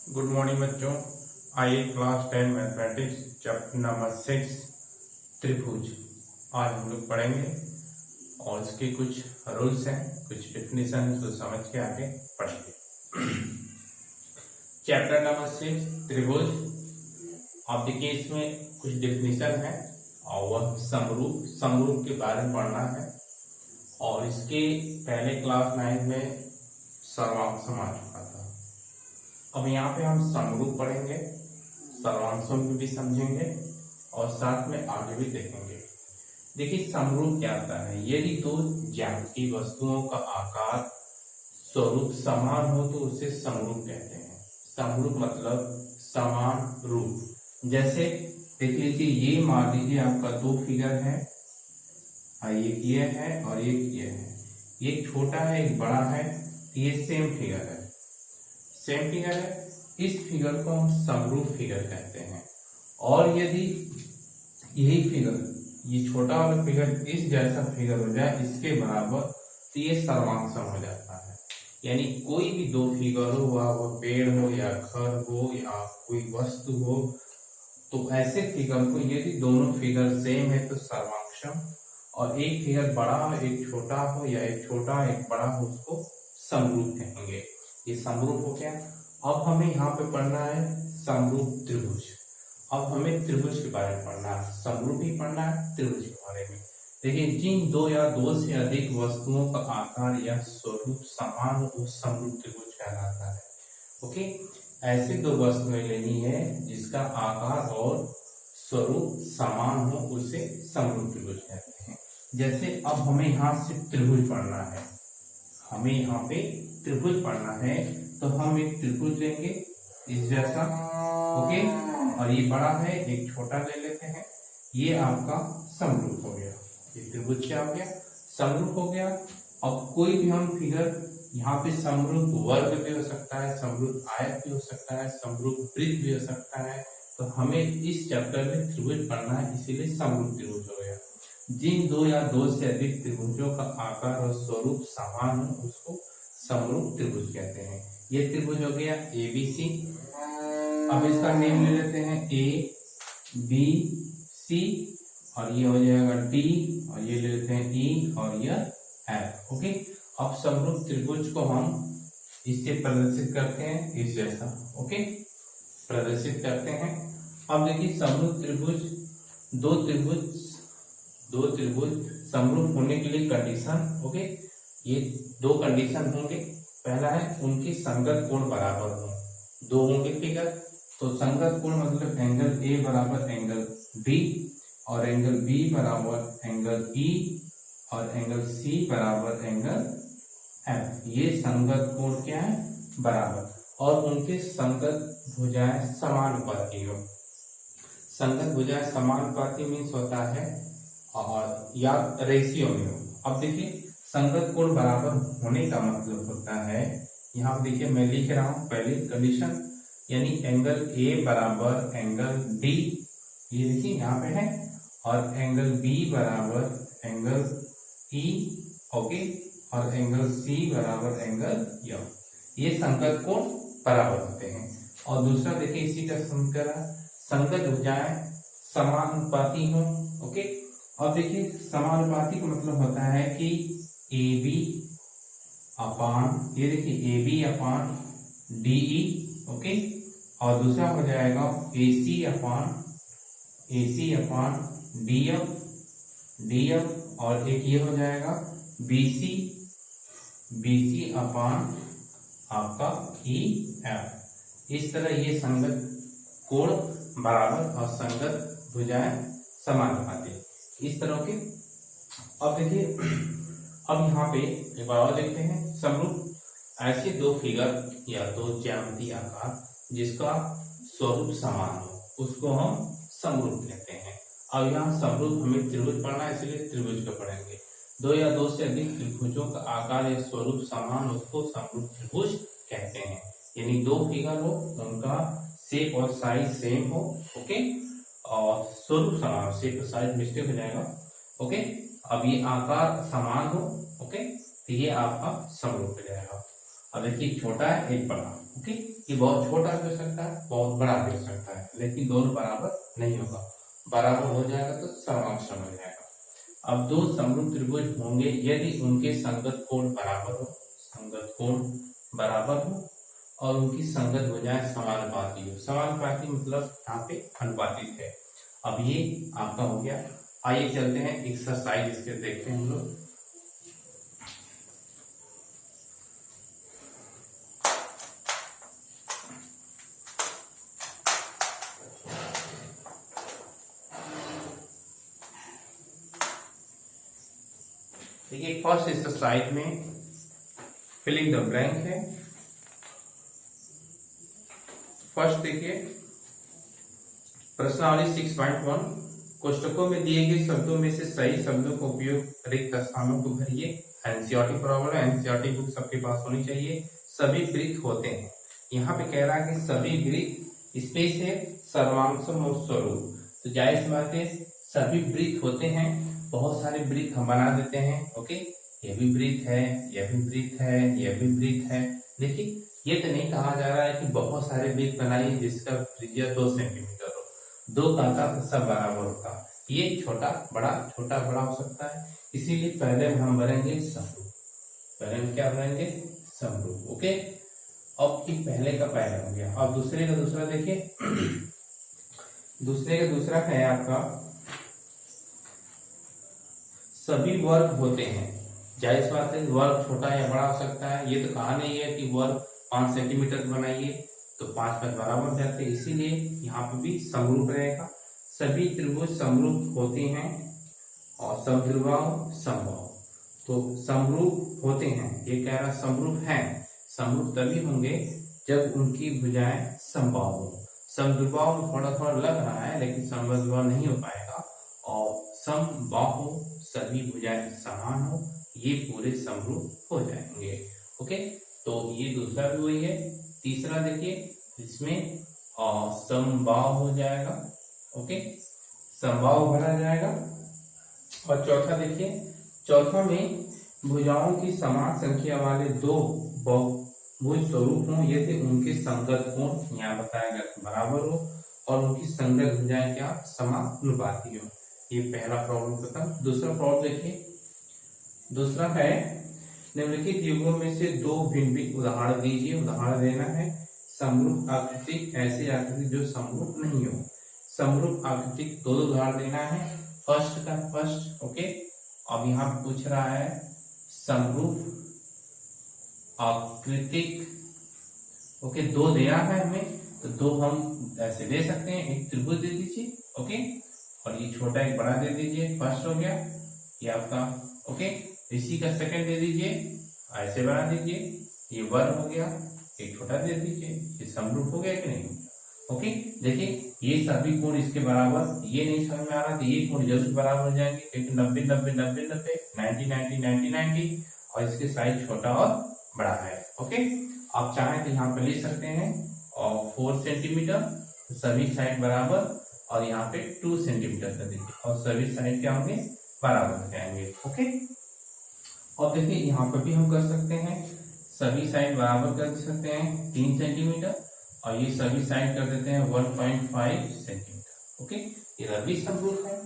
Good morning बच्चों। आइए class 10 mathematics chapter number 6 त्रिभुज आज हम लोग पढ़ेंगे और इसके कुछ रूल्स हैं, कुछ डेफिनेशन को समझ के आगे पढ़ेंगे। चैप्टर नंबर 6 त्रिभुज। आप देखिए इसमें कुछ डेफिनेशन है और वह समरूप के बारे में पढ़ना है। और इसके पहले क्लास 9 में सर्वांशम आ चुका था। अब यहाँ पे हम समरूप पढ़ेंगे, सर्वांशों को भी समझेंगे और साथ में आगे भी देखेंगे। देखिए समरूप क्या होता है। यदि दो ज्यामितीय वस्तुओं का आकार स्वरूप समान हो तो उसे समरूप कहते हैं। समरूप मतलब समान रूप। जैसे देख लीजिए, ये मान लीजिए आपका दो फिगर है, एक ये है और एक ये है। ये छोटा है, एक बड़ा है, ये सेम फिगर है, सेम फिगर है। इस फिगर को हम समरूप फिगर कहते हैं। और यदि यही फिगर, ये छोटा वाला फिगर इस जैसा फिगर हो जाए, इसके बराबर, तो ये सर्वांशम हो जाता है। यानी कोई भी दो फिगर हो, वह पेड़ हो या घर हो या कोई वस्तु हो, तो ऐसे फिगर को यदि दोनों फिगर सेम है तो सर्वांशम, और एक फिगर बड़ा हो एक छोटा हो या एक छोटा एक बड़ा हो, उसको समरूप कहेंगे। ये समरूप हो गया। अब हमें यहाँ पे पढ़ना है समरूप त्रिभुज। अब हमें त्रिभुज के बारे में पढ़ना है, समरूप ही पढ़ना है, त्रिभुज के बारे में। देखिए, जिन दो या दो से अधिक वस्तुओं का आकार या स्वरूप समान हो वो समरूप त्रिभुज कहलाता है। ओके, ऐसे दो वस्तुएं लेनी है जिसका आकार और स्वरूप समान हो, उसे समरूप त्रिभुज कहते हैं। जैसे अब हमें यहाँ से त्रिभुज पढ़ना है, हमें यहाँ पे त्रिभुज पढ़ना है, तो हम एक त्रिभुज लेंगे इस जैसा, ओके, और ये बड़ा है, एक छोटा ले लेते हैं। ये आपका समरूप हो गया। ये त्रिभुज क्या हो गया? समरूप हो गया। अब कोई भी हम फिगर यहाँ पे समरूप वर्ग भी हो सकता है, समरूप आयत भी हो सकता है, समरूप वृत्त भी हो सकता है। तो हमें इस चैप्टर में त्रिभुज पढ़ना है, इसीलिए समरूप त्रिभुज हो गया। जिन दो या दो से अधिक त्रिभुजों का आकार और स्वरूप समान हो उसको समरूप त्रिभुज कहते हैं। ये त्रिभुज हो गया ABC। अब इसका नेम ले लेते हैं ABC, और ये हो जाएगा D, और ये ले लेते हैं E, और यह F। ओके, अब समरूप त्रिभुज को हम इससे प्रदर्शित करते हैं इस जैसा। ओके, प्रदर्शित करते हैं। अब देखिए, समरूप त्रिभुज, दो त्रिभुज समरूप होने के लिए कंडीशन, ओके, ये दो कंडीशन होंगे। पहला है उनकी संगत कोण बराबर हो। दो होंगे फिगर, तो संगत कोण मतलब एंगल A बराबर एंगल B, और एंगल B बराबर एंगल E, और एंगल C बराबर एंगल F। ये संगत कोण क्या है? बराबर। और उनके संगत भुजाएं समानुपाती हो। संगत भुजाएं समानुपाती मीन्स होता है और या रेशियो में हो। अब देखिए, संगत कोण बराबर होने का मतलब होता है, यहाँ देखिए मैं लिख रहा हूँ पहली कंडीशन, यानी एंगल A बराबर एंगल D, ये देखिए यहाँ पे है, और एंगल B बराबर एंगल E, ओके, और एंगल C बराबर एंगल F। ये संगत कोण बराबर होते हैं। और दूसरा देखिए इसी का समीकरण, संगत भुजाएं समानुपाती हो। ओके, अब देखिए समानुपाती का मतलब होता है कि AB अपान, ये देखिए AB अपान DE, ओके, और दूसरा हो जाएगा AC अपान DF, और एक ये हो जाएगा BC अपान आपका EF। इस तरह ये संगत कोण बराबर और संगत भुजाएं समानुपाती, इस तरह के। अब देखिए, अब यहाँ पे एक बार और देखते हैं समरूप। ऐसे दो फिगर या दो ज्यामितीय आकार जिसका स्वरूप समान हो उसको हम समरूप कहते हैं। अब यहाँ समरूप हमें त्रिभुज पढ़ना है, इसलिए त्रिभुज का पढ़ेंगे। दो या दो से अधिक त्रिभुजों का आकार या स्वरूप समान उसको समरूप त्रिभुज कहते हैं। यानी दो फिगर हो, उनका शेप और साइज सेम हो, ओके, और स्वरूप समान, शेप और साइज मिस्टेक हो जाएगा, ओके। अब ये आकार समान हो, ओके, तो ये आपका समरूप हो जाएगा। अब एक छोटा है एक बड़ा, ओके। ओके, ये बहुत छोटा भी हो सकता है, बहुत बड़ा भी हो सकता है, लेकिन दोनों बराबर नहीं होगा। बराबर हो जाएगा तो समअक्षम हो जाएगा। अब दो समरूप त्रिभुज होंगे यदि उनके संगत कोण बराबर हो, संगत कोण बराबर हो और उनकी संगत भुजाएं समानुपाती हो। समानुपाती मतलब यहाँ पे अनुपातिक है। अब ये आपका हो गया। आइए चलते हैं एक्सरसाइज इसके देखते हैं हम लोग। देखिए फर्स्ट एक्सरसाइज में फिलिंग द ब्लैंक है। फर्स्ट देखिए प्रश्नावली 6.1, कोष्टकों में दिए गए शब्दों में से सही शब्दों का उपयोग रिक्त स्थानों को भरिए। एनसीईआरटी प्रॉब्लम है, एनसीईआरटी बुक सबके पास होनी चाहिए। सभी वृत्त होते हैं, यहाँ पे कह रहा है कि सभी वृत्त स्पेस है सर्वांशम और स्वरूप, तो जाहिर सी बात है सभी वृत्त होते हैं। बहुत सारे वृत्त हम बना देते हैं। ओके, ये भी वृत्त है, यह भी वृत्त है, यह भी वृत्त है। देखिए ये तो नहीं कहा जा रहा है कि बहुत सारे वृत्त बनाइए जिसका त्रिज्या 2 सेंटीमीटर हो, 2 का आकार सब बराबर होता। ये छोटा बड़ा हो सकता है, इसीलिए पहले हम बनेंगे समरूप। पहले हम क्या बनेंगे? समरूप। ओके, अब की पहले का पहला हो गया। अब दूसरे का दूसरा देखिए दूसरे का दूसरा है आपका सभी वर्ग होते हैं। जाहिर बात है वर्ग छोटा या बड़ा हो सकता है। ये तो कहा नहीं है कि वर्ग 5 सेंटीमीटर बनाइए तो 5 पर बराबर हो जाते हैं, इसीलिए यहाँ पे भी समरूप रहेगा। सभी त्रिभुज समरूप होते हैं और समद्विबाहु समबाहु, तो समरूप होते हैं। ये कह रहा समरूप है, समरूप तभी होंगे जब उनकी भुजाएं समबाहु हो। समद्विबाहु में थोड़ा थोड़ा लग रहा है लेकिन समद्विबाहु नहीं हो पाएगा। और समबाहु सभी भुजाएं समान हो, ये पूरे समरूप हो जाएंगे। ओके, तो ये दूसरा भी वही है। तीसरा देखिए इसमें समबाहु हो जाएगा। ओके, समबाहु भरा जाएगा। और चौथा देखिए, चौथा में भुजाओं की समान संख्या वाले दो बहुभुज स्वरूप हों यदि उनके संगत कोण यहाँ बताया गया बराबर हो और उनकी संगत भुजाएं क्या समानुपाती हो। ये पहला प्रॉब्लम खत्म। दूसरा प्रॉब्लम देखिए, दूसरा है निम्नलिखित युगों में से दो भिन्न उदाहरण दीजिए। उदाहरण देना है समरूप आकृति, ऐसी आकृति जो समरूप नहीं हो। समरूप आकृति दो उदाहरण देना है। फर्स्ट का फर्स्ट। ओके, अब यहाँ पूछ रहा है समरूप आकृतिक। ओके, दो दिया है हमें तो दो हम ऐसे दे सकते हैं। एक त्रिभुज दे दीजिए। ओके, और ये छोटा एक बड़ा दे दीजिए। फर्स्ट हो गया ये आपका। ओके, इसी का सेकंड दे दीजिए, ऐसे बना दीजिए। ये वर्ग हो गया, एक छोटा दे दीजिए। ये समरूप हो गया कि नहीं? ओके, देखिए ये सभी कोण इसके बराबर, ये नहीं समझ में आ रहा तो ये कोण जरूर बराबर हो जाएंगे क्योंकि 90 90 90 90 90 90 90 90 और इसके साइज छोटा और बड़ा है। ओके, आप चाहें तो यहाँ पे ले सकते हैं और 4 सेंटीमीटर सभी साइड बराबर और यहाँ पे 2 सेंटीमीटर कर दीजिए और सभी साइड क्या होंगे? बराबर हो जाएंगे। ओके, और देखिए यहाँ पर भी हम कर सकते हैं, सभी साइड बराबर कर सकते हैं 3 सेंटीमीटर और ये सभी साइड कर देते हैं 1.5 सेंटीमीटर। ओके, ये भी समरूप है।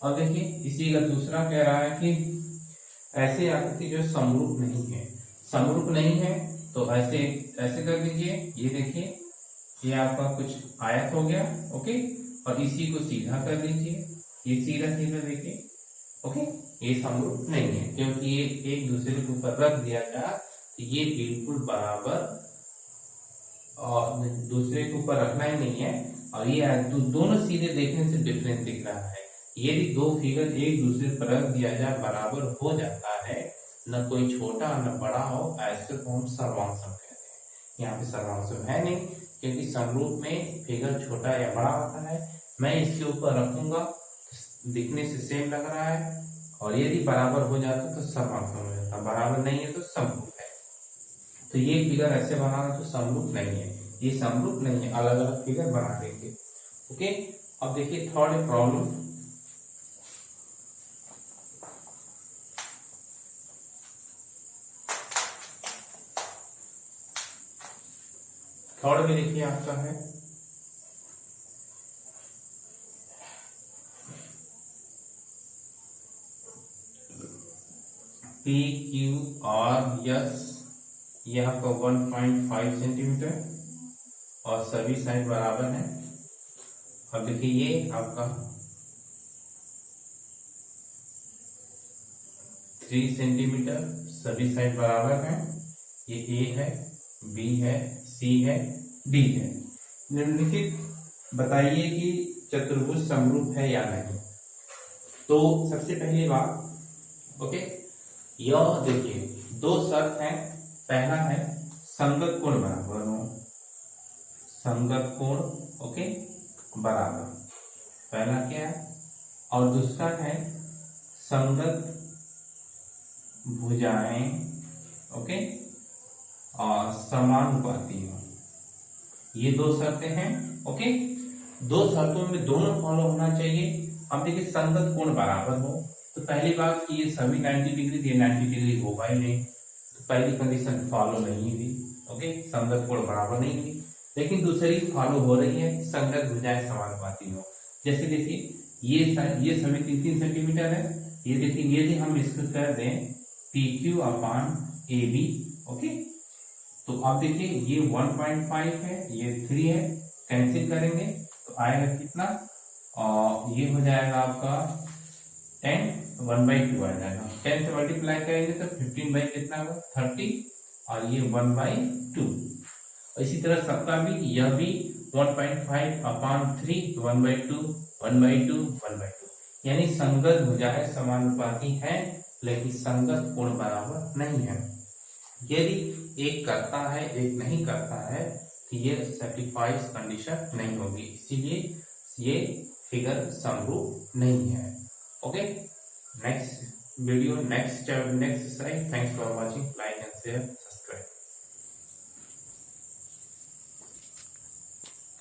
और देखिए इसी का दूसरा कह रहा है कि ऐसे आकृति जो समरूप नहीं है, समरूप नहीं है तो ऐसे ऐसे कर दीजिए। ये देखिए ये आपका कुछ आयत हो गया। ओके, और इसी को सीधा कर दीजिए। ये सीधा सीधा देखिए। ओके, ये समरूप नहीं है क्योंकि ये एक दूसरे के ऊपर रख दिया गया तो ये बिल्कुल बराबर और दूसरे के ऊपर रखना ही नहीं है। और ये दोनों सीधे देखने से डिफरेंस दिख रहा है। यदि दो फिगर एक दूसरे पर रख दिया जाए बराबर हो जाता है, न कोई छोटा न बड़ा हो, ऐसे को हम सर्वांशम कहते हैं। यहाँ पे सर्वांशम है नहीं क्योंकि समरूप में फिगर छोटा या बड़ा होता है। मैं इसके ऊपर रखूंगा, दिखने से सेम लग रहा है और यदि बराबर हो जाता तो सर्वांशम हो जाता, बराबर नहीं है तो समरूप है। तो ये फिगर ऐसे बनाना तो समरूप नहीं है, ये समरूप नहीं है, अलग अलग फिगर बना देंगे। ओके, अब देखिए थर्ड प्रॉब्लम। थर्ड में देखिए आपका है पी क्यू आर एस, ये आपका 1.5 सेंटीमीटर और सभी साइड बराबर है। अब देखिए ये आपका 3 सेंटीमीटर, सभी साइड बराबर है। ये ए है, बी है, सी है, डी है। निम्नलिखित बताइए कि चतुर्भुज समरूप है या नहीं। तो सबसे पहली बात, ओके, यह देखिए दो शर्त है। पहला है संगत कोण बराबर हो, संगत कोण ओके बराबर, पहला क्या है। और दूसरा है संगत भुजाएं ओके और समानुपाती हो। ये दो शर्तें हैं ओके। दो शर्तों में दोनों फॉलो होना चाहिए। अब देखिए संगत कोण बराबर हो, तो पहली बात कि ये सभी 90 डिग्री, ये 90 डिग्री होगा ही नहीं, तो पहली कंडीशन फॉलो नहीं हुई ओके, संगत कोण बराबर नहीं हुई। लेकिन दूसरी फॉलो हो रही है, संगत भुजाएं समानुपाती हो। जैसे देखिए ये सभी 3-3 सेंटीमीटर है। ये देखिए यदि हम इसको कर दें PQ अपान AB ओके, तो आप देखिए ये 1.5 है, ये 3 है, कैंसिल करेंगे तो आएगा कितना, और ये हो जाएगा आपका 10, 1/2 आ जाएगा। 10 से मल्टीप्लाई करेंगे तो 15 बाई कितना होगा 30, और ये 1/2। इसी तरह सबका भी, यह भी 1.5 अपान 3, 1/2, 1/2, 1/2। यानी संगत भुजाएं समानुपाती हैं, लेकिन संगत कोण बराबर नहीं है। यदि एक करता है एक नहीं करता है तो ये सेटिस्फाइज कंडीशन नहीं होगी, इसीलिए ये फिगर समरूप नहीं है okay. Next video, next exercise. Thanks for watching, like and share.